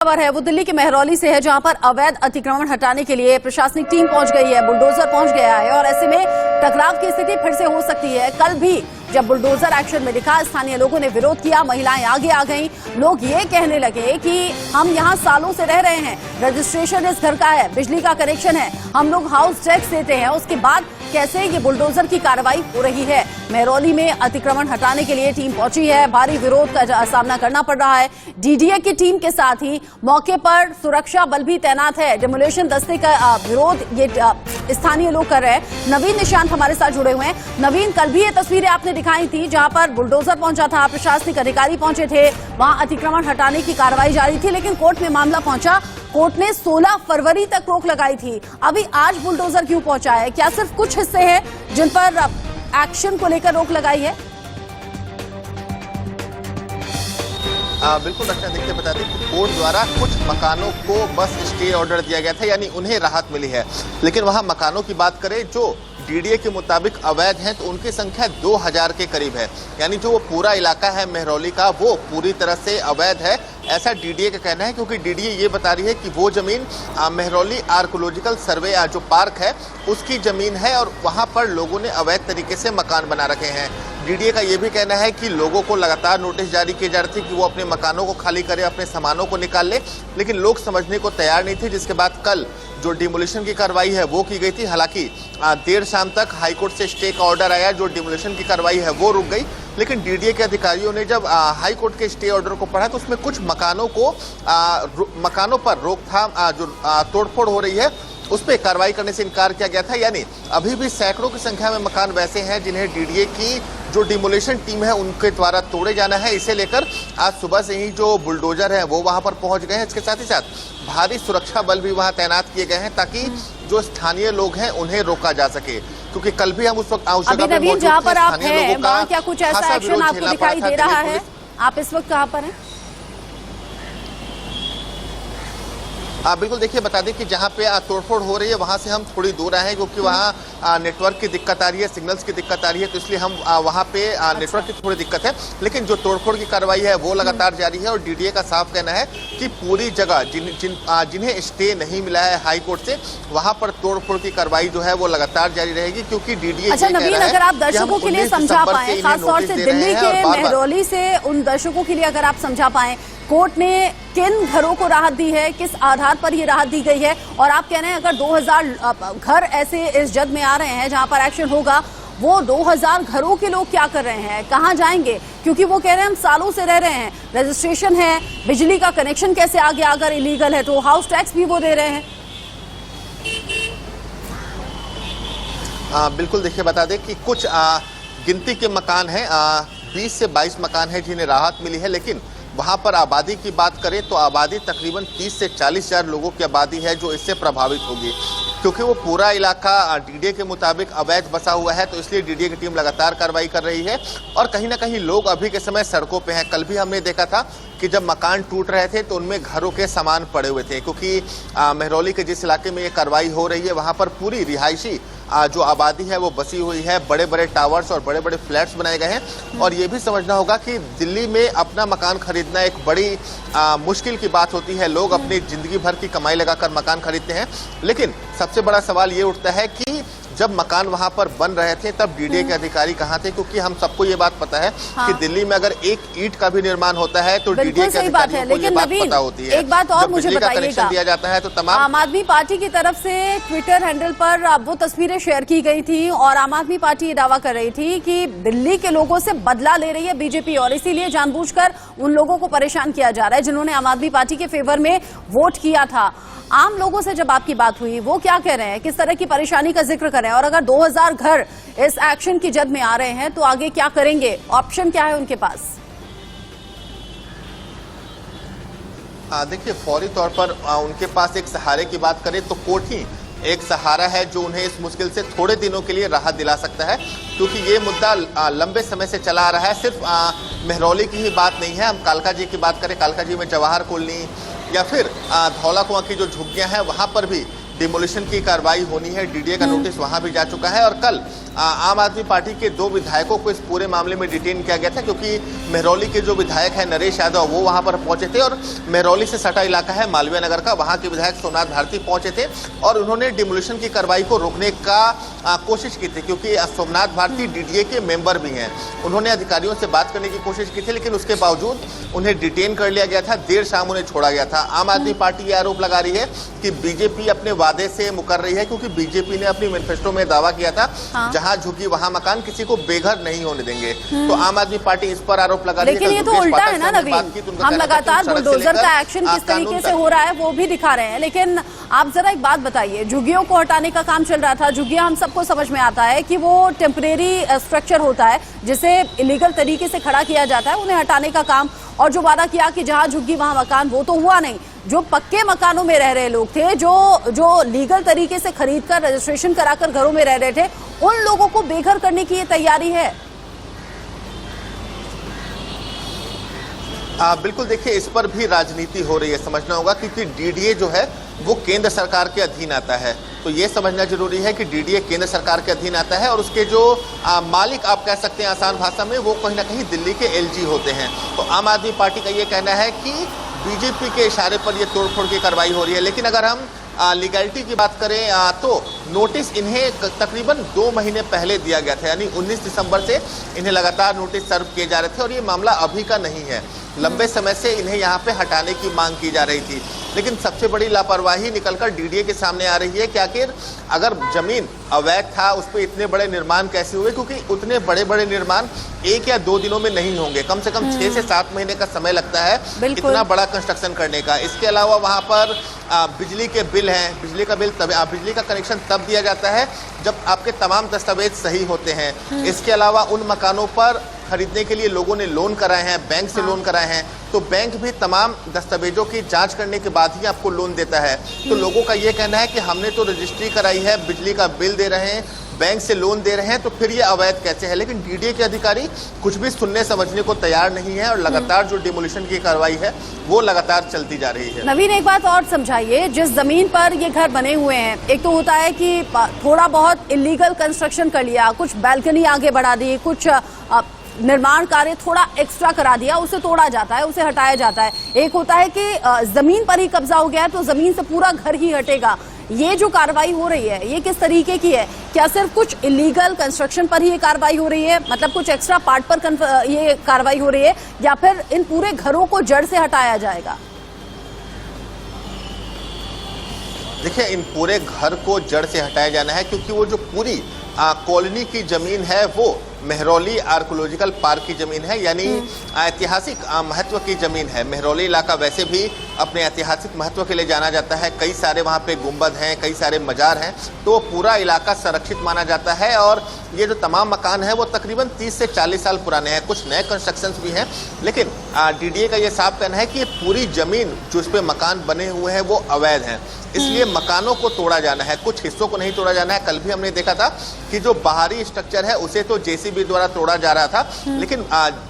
खबर है वो दिल्ली के मेहरौली से है, जहां पर अवैध अतिक्रमण हटाने के लिए प्रशासनिक टीम पहुंच गई है, बुलडोजर पहुंच गया है और ऐसे में टकराव की स्थिति फिर से हो सकती है। कल भी जब बुलडोजर एक्शन में दिखा, स्थानीय लोगों ने विरोध किया, महिलाएं आगे आ गईं। लोग ये कहने लगे कि हम यहाँ सालों से रह रहे हैं, रजिस्ट्रेशन इस घर का है, बिजली का कनेक्शन है, हम लोग हाउस टैक्स देते हैं, उसके बाद कैसे ये बुलडोजर की कार्रवाई हो रही है। मेहरौली में अतिक्रमण हटाने के लिए टीम पहुंची है, भारी विरोध का सामना करना पड़ रहा है। डीडीए की टीम के साथ ही मौके पर सुरक्षा बल भी तैनात है। डेमोलेशन दस्ते का विरोध ये स्थानीय लोग कर रहे हैं। नवीन निशांत हमारे साथ जुड़े हुए हैं। नवीन, कल भी ये तस्वीरें आपने दिखाई थी जहां पर बुलडोजर पहुंचा था, प्रशासनिक अधिकारी पहुंचे थे, वहां अतिक्रमण हटाने की कार्रवाई जारी थी, लेकिन कोर्ट में मामला पहुंचा। कोर्ट ने 16 फरवरी तक रोक लगाई थी। अभी आज बुलडोजर क्यों पहुंचा है? क्या सिर्फ कुछ हिस्से हैं जिन पर एक्शन को लेकर रोक लगाई है? बिल्कुल रक्षा, देखिए बता दें कि कोर्ट द्वारा कुछ मकानों को बस स्टे ऑर्डर दिया गया था, यानी उन्हें राहत मिली है। लेकिन वहां मकानों की बात करें जो डीडीए के मुताबिक अवैध हैं, तो उनकी संख्या 2000 के करीब है। यानी जो वो पूरा इलाका है मेहरौली का, वो पूरी तरह से अवैध है, ऐसा डीडीए का कहना है। क्योंकि डीडीए ये बता रही है कि वो जमीन मेहरौली आर्कोलॉजिकल सर्वे जो पार्क है उसकी जमीन है और वहां पर लोगों ने अवैध तरीके से मकान बना रखे हैं। डीडीए का ये भी कहना है कि लोगों को लगातार नोटिस जारी किए जा रहे थे कि वो अपने मकानों को खाली करें, अपने सामानों को निकाल ले, लेकिन लोग समझने को तैयार नहीं थे, जिसके बाद कल जो डिमोलिशन की कार्रवाई है वो की गई थी। हालांकि देर शाम तक हाईकोर्ट से स्टे का ऑर्डर आया, जो डिमोलिशन की कार्रवाई है वो रुक गई। लेकिन डीडीए के अधिकारियों ने जब हाईकोर्ट के स्टे ऑर्डर को पढ़ा तो उसमें कुछ मकानों पर रोकथाम जो तोड़फोड़ हो रही है उस पर कार्रवाई करने से इनकार किया गया था। यानी अभी भी सैकड़ों की संख्या में मकान वैसे हैं जिन्हें डीडीए की जो डिमोलिशन टीम है उनके द्वारा तोड़े जाना है। इसे लेकर आज सुबह से ही जो बुलडोजर है वो वहां पर पहुंच गए हैं। इसके साथ ही साथ भारी सुरक्षा बल भी वहां तैनात किए गए हैं ताकि जो स्थानीय लोग हैं उन्हें रोका जा सके। क्योंकि कल भी हम उस वक्त जहाँ पर आप हैं वहाँ क्या कुछ ऐसा एक्शन आपको दिखाई दे रहा है? आप इस वक्त कहाँ पर हैं? बिल्कुल, देखिए बता दें कि जहाँ पे तोड़फोड़ हो रही है वहाँ से हम थोड़ी दूर आए हैं, क्योंकि वहाँ नेटवर्क की दिक्कत आ रही है, सिग्नल्स की दिक्कत आ रही है, तो इसलिए हम वहाँ पे नेटवर्क की थोड़ी दिक्कत है। लेकिन जो तोड़फोड़ की कार्रवाई है वो लगातार जारी है और डीडीए का साफ कहना है कि पूरी जगह जिन्हें स्टे नहीं मिला है हाई कोर्ट से, वहाँ पर तोड़फोड़ की कार्रवाई जो है वो लगातार जारी रहेगी। क्योंकि डीडीए अगर आप दर्शकों के लिए समझा पाए, खासतौर से दिल्ली के मेहरौली से उन दर्शकों के लिए अगर आप समझा पाए, कोर्ट ने किन घरों को राहत दी है, किस आधार पर ये राहत दी गई है, और आप कह रहे हैं अगर 2000 घर ऐसे इस जद में आ रहे हैं जहां पर एक्शन होगा, वो 2000 घरों के लोग क्या कर रहे हैं, कहां जाएंगे? क्योंकि वो कह रहे हैं हम सालों से रह रहे हैं, रजिस्ट्रेशन है, बिजली का कनेक्शन कैसे आ गया, अगर इलीगल है तो हाउस टैक्स भी वो दे रहे हैं। बिल्कुल, देखिए बता दें कि कुछ गिनती के मकान हैं, 20 से 22 मकान हैं जिन्हें राहत मिली है। लेकिन वहां पर आबादी की बात करें तो आबादी तकरीबन 30 से 40 हजार लोगों की आबादी है जो इससे प्रभावित होगी। क्योंकि वो पूरा इलाका डीडीए के मुताबिक अवैध बसा हुआ है, तो इसलिए डीडीए की टीम लगातार कार्रवाई कर रही है और कहीं ना कहीं लोग अभी के समय सड़कों पे हैं। कल भी हमने देखा था कि जब मकान टूट रहे थे तो उनमें घरों के सामान पड़े हुए थे, क्योंकि मेहरौली के जिस इलाके में ये कार्रवाई हो रही है वहाँ पर पूरी रिहायशी जो आबादी है वो बसी हुई है, बड़े बड़े टावर्स और बड़े बड़े फ्लैट्स बनाए गए हैं। और ये भी समझना होगा कि दिल्ली में अपना मकान खरीदना एक बड़ी मुश्किल की बात होती है। लोग अपनी जिंदगी भर की कमाई लगाकर मकान खरीदते हैं, लेकिन सबसे बड़ा सवाल ये उठता है कि जब मकान वहां पर बन रहे थे तब डीडीए के अधिकारी कहाँ थे? क्योंकि हम सबको ये बात पता है कि दिल्ली में अगर एक ईंट का भी निर्माण होता है तो डीडीए के अधिकारियों को ये बात पता होती है। एक बात और मुझे बताइएगा, दिया जाता है तो तमाम आम आदमी पार्टी की तरफ से ट्विटर हैंडल पर वो तस्वीरें शेयर की गई थी और आम आदमी पार्टी ये दावा कर रही थी कि दिल्ली के लोगों से बदला ले रही है बीजेपी और इसीलिए जानबूझकर उन लोगों को परेशान किया जा रहा है जिन्होंने आम आदमी पार्टी के फेवर में वोट किया था। आम लोगों से जब आपकी बात हुई वो क्या कह रहे हैं, किस तरह की परेशानी का जिक्र कर रहे हैं, और अगर 2000 घर इस एक्शन की जद में आ रहे हैं तो आगे क्या करेंगे, ऑप्शन क्या है उनके पास? देखिए, फौरी तौर पर उनके पास एक सहारे की बात करें तो कोर्ट ही एक सहारा है जो उन्हें इस मुश्किल से थोड़े दिनों के लिए राहत दिला सकता है। क्योंकि ये मुद्दा लंबे समय से चला आ रहा है। सिर्फ मेहरौली की ही बात नहीं है, हम कालका जी की बात करें, कालका जी में जवाहर कॉलोनी या फिर धौला कुआं की जो झुग्गियां हैं वहां पर भी डिमोलिशन की कार्रवाई होनी है। डीडीए का नोटिस वहां भी जा चुका है और कल आम आदमी पार्टी के 2 विधायकों को इस पूरे मामले में डिटेन किया गया था, क्योंकि महरौली के जो विधायक हैं नरेश यादव वो वहां पर पहुंचे थे और महरौली से सटा इलाका है मालवीय नगर का, वहां के विधायक सोमनाथ भारती पहुंचे थे और उन्होंने डिमोलिशन की कार्रवाई को रोकने का कोशिश की थी, क्योंकि सोमनाथ भारती डीडीए के मेंबर भी हैं। उन्होंने अधिकारियों से बात करने की कोशिश की थी, लेकिन उसके बावजूद उन्हें डिटेन कर लिया गया था, देर शाम उन्हें छोड़ा गया था। आम आदमी पार्टी ये आरोप लगा रही है कि बीजेपी अपने वादे से मुकर रही है, क्योंकि बीजेपी ने अपनी मैनिफेस्टो में दावा किया था जहां झुकी वहां मकान, किसी को बेघर नहीं होने देंगे। तो आम आदमी पार्टी इस पर आरोप लगा रही है। लेकिन ये तो उल्टा है ना नवीन, हम लगातार बुलडोजर का एक्शन किस तरीके से हो रहा है वो भी दिखा रहे हैं। लेकिन आप जरा एक बात बताइए, झुग्गियों को हटाने का काम चल रहा था। झुग्गियां हम सबको समझ में आता है कि वो टेम्परेरी स्ट्रक्चर होता है जिसे इलीगल तरीके से खड़ा किया जाता है, उन्हें हटाने का काम। और जो वादा किया कि जहां झुग्गी वहां मकान, वो तो हुआ नहीं। जो पक्के मकानों में रह रहे लोग थे, जो लीगल तरीके से खरीद कर रजिस्ट्रेशन कराकर घरों में रह रहे थे, उन लोगों को बेघर करने की ये तैयारी है। बिल्कुल, देखिए इस पर भी राजनीति हो रही है, समझना होगा, क्योंकि डीडीए जो है वो केंद्र सरकार के अधीन आता है। तो ये समझना जरूरी है कि डीडीए केंद्र सरकार के अधीन आता है और उसके जो मालिक आप कह सकते हैं आसान भाषा में, वो कहीं ना कहीं दिल्ली के एलजी होते हैं। तो आम आदमी पार्टी का ये कहना है कि बीजेपी के इशारे पर ये तोड़फोड़ की कार्रवाई हो रही है। लेकिन अगर हम लीगैलिटी की बात करें तो नोटिस इन्हें तकरीबन 2 महीने पहले दिया गया था, यानी 19 दिसंबर से इन्हें लगातार नोटिस सर्व किए जा रहे थे और ये मामला अभी का नहीं है। लंबे समय से इन्हें यहाँ पे हटाने की मांग की जा रही थी, लेकिन सबसे बड़ी लापरवाही निकलकर डीडीए के सामने आ रही है कि आखिर अगर जमीन अवैध था उस पर इतने बड़े निर्माण कैसे हुए, क्योंकि उतने बड़े बड़े निर्माण 1 या 2 दिनों में नहीं होंगे, कम से कम 6 से 7 महीने का समय लगता है इतना बड़ा कंस्ट्रक्शन करने का। इसके अलावा वहाँ पर बिजली के बिल हैं, बिजली का कनेक्शन तब दिया जाता है जब आपके तमाम दस्तावेज सही होते हैं। इसके अलावा उन मकानों पर खरीदने के लिए लोगों ने लोन कराए हैं, बैंक से लोन कराए हैं, तो बैंक भी तमाम दस्तावेजों की जांच करने के बाद ही आपको लोन देता है। तो लोगों का ये कहना है कि हमने तो रजिस्ट्री कराई है, बिजली का बिल दे रहे हैं, बैंक से लोन दे रहे हैं, तो फिर ये अवैध कैसे है। लेकिन डीडीए के अधिकारी कुछ भी सुनने समझने को तैयार नहीं है और लगातार जो डिमोलिशन की कार्रवाई है वो लगातार चलती जा रही है। नवीन, एक बात और समझाइए, जिस जमीन पर ये घर बने हुए हैं, एक तो होता है कि थोड़ा बहुत इलीगल कंस्ट्रक्शन कर लिया, कुछ बैल्कनी आगे बढ़ा दी, कुछ निर्माण कार्य थोड़ा एक्स्ट्रा करा दिया, उसे तोड़ा जाता है, उसे हटाया जाता है। एक होता है कि जमीन पर ही कब्जा हो गया है तो जमीन से पूरा घर ही हटेगा। ये जो कार्रवाई हो रही है ये किस तरीके की है? क्या सिर्फ कुछ इलीगल कंस्ट्रक्शन पर ही ये कार्रवाई हो रही है, मतलब कुछ एक्स्ट्रा पार्ट पर ये कार्रवाई हो रही है, या फिर इन पूरे घरों को जड़ से हटाया जाएगा? देखिए, इन पूरे घर को जड़ से हटाया जाना है, क्योंकि वो जो पूरी कॉलोनी की जमीन है वो महरौली आर्कोलॉजिकल पार्क की जमीन है, यानी ऐतिहासिक महत्व की जमीन है। महरौली इलाका वैसे भी अपने ऐतिहासिक महत्व के लिए जाना जाता है, कई सारे वहाँ पे गुंबद हैं, कई सारे मजार हैं, तो पूरा इलाका संरक्षित माना जाता है। और ये जो तमाम मकान है वो तकरीबन 30 से 40 साल पुराने हैं, कुछ नए कंस्ट्रक्शंस भी हैं, लेकिन डीडीए का ये साफ कहना है कि ये पूरी जमीन जो इस पे मकान बने हुए हैं वो अवैध हैं, इसलिए मकानों को तोड़ा जाना है, कुछ हिस्सों को नहीं तोड़ा जाना है। कल भी हमने देखा था कि जो बाहरी स्ट्रक्चर है उसे तो जेसीबी द्वारा तोड़ा जा रहा था, लेकिन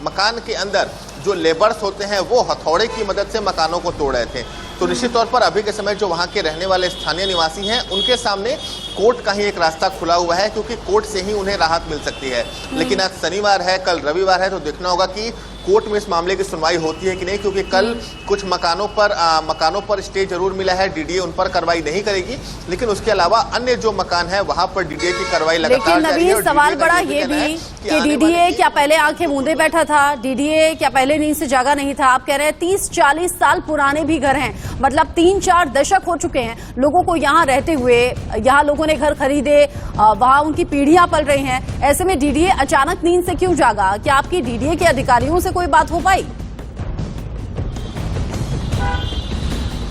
मकान के अंदर जो लेबर्स होते हैं वो हथौड़े की मदद से मकानों को तोड़ रहे थे। तो निश्चित तौर पर अभी के समय जो वहाँ के रहने वाले स्थानीय निवासी हैं उनके सामने कोर्ट का ही एक रास्ता खुला हुआ है, क्योंकि कोर्ट से ही उन्हें राहत मिल सकती है। लेकिन आज शनिवार है, कल रविवार है, तो देखना होगा कि कोर्ट में इस मामले की सुनवाई होती है कि नहीं, क्योंकि कल कुछ मकानों पर स्टे जरूर मिला है, डीडीए उन पर कार्रवाई नहीं करेगी, लेकिन उसके अलावा अन्य जो मकान है वहां पर डीडीए की कार्रवाई लगातार जारी है। लेकिन सवाल बड़ा ये भी कि डीडीए क्या पहले आंखें मूंदे बैठा था? डीडीए क्या पहले नींद से जागा नहीं था? आप कह रहे हैं 30-40 साल पुराने भी घर हैं, मतलब 3-4 दशक हो चुके हैं लोगों को यहाँ रहते हुए, यहाँ लोगों ने घर खरीदे, वहाँ उनकी पीढ़ियां पल रही हैं। ऐसे में डीडीए अचानक नींद से क्यों जागा? क्या आपकी डीडीए के अधिकारियों से कोई बात हो पाई?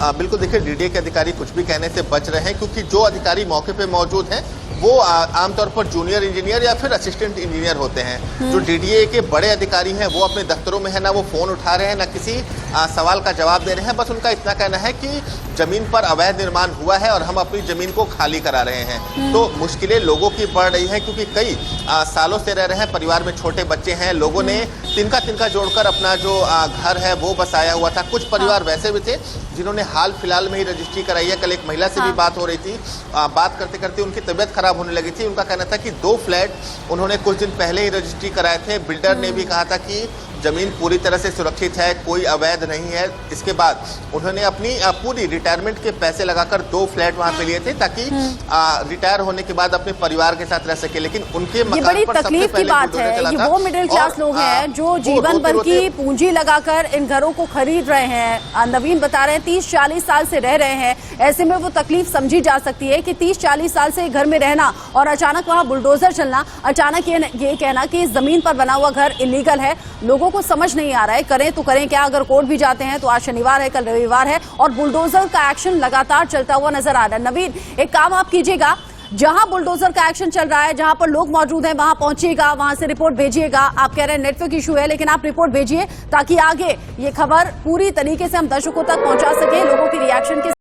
बिल्कुल, देखिए डीडीए के अधिकारी कुछ भी कहने से बच रहे हैं, क्योंकि जो अधिकारी मौके पे मौजूद हैं वो आमतौर पर जूनियर इंजीनियर या फिर असिस्टेंट इंजीनियर होते हैं। जो डीडीए के बड़े अधिकारी हैं वो अपने दफ्तरों में है, ना वो फोन उठा रहे हैं, ना किसी सवाल का जवाब दे रहे हैं। बस उनका इतना कहना है कि जमीन पर अवैध निर्माण हुआ है और हम अपनी जमीन को खाली करा रहे हैं। तो मुश्किलें लोगों की बढ़ रही हैं, क्योंकि कई सालों से रह रहे हैं, परिवार में छोटे बच्चे हैं, लोगों ने तिनका तिनका जोड़कर अपना जो घर है वो बसाया हुआ था। कुछ परिवार वैसे भी थे जिन्होंने हाल फिलहाल में ही रजिस्ट्री कराई है। कल एक महिला से भी बात हो रही थी, बात करते करते उनकी तबीयत खराब होने लगी थी। उनका कहना था कि 2 फ्लैट उन्होंने कुछ दिन पहले ही रजिस्ट्री कराए थे। बिल्डर ने भी कहा था कि जमीन पूरी तरह से सुरक्षित है, कोई अवैध नहीं है। इसके बाद उन्होंने अपनी पूरी रिटायरमेंट के पैसे लगाकर 2 फ्लैट वहां पे लिए थे ताकि रिटायर होने के बाद अपने परिवार के साथ रह सके। लेकिन उनके मकान बड़ी पर तकलीफ की बात है, ये वो मिडिल क्लास लोग हैं जो जीवन भर की पूंजी लगाकर इन घरों को खरीद रहे हैं। नवीन बता रहे हैं 30-40 साल से रह रहे हैं। ऐसे में वो तकलीफ समझी जा सकती है कि 30-40 साल से घर में रहना और अचानक वहां बुलडोजर चलना, अचानक ये कहना कि इस जमीन पर बना हुआ घर इलीगल है, लोगों को समझ नहीं आ रहा है। करें तो करें क्या? अगर कोर्ट भी जाते हैं तो आज शनिवार है, कल रविवार है और बुलडोजर का एक्शन लगातार चलता हुआ नजर आ रहा है। नवीन, एक काम आप कीजिएगा, जहां बुलडोजर का एक्शन चल रहा है, जहां पर लोग मौजूद हैं, वहां पहुंचिएगा, वहां से रिपोर्ट भेजिएगा। आप कह रहे हैं नेटवर्क इशू है, लेकिन आप रिपोर्ट भेजिए ताकि आगे ये खबर पूरी तरीके से हम दर्शकों तक पहुंचा सके, लोगों के रिएक्शन के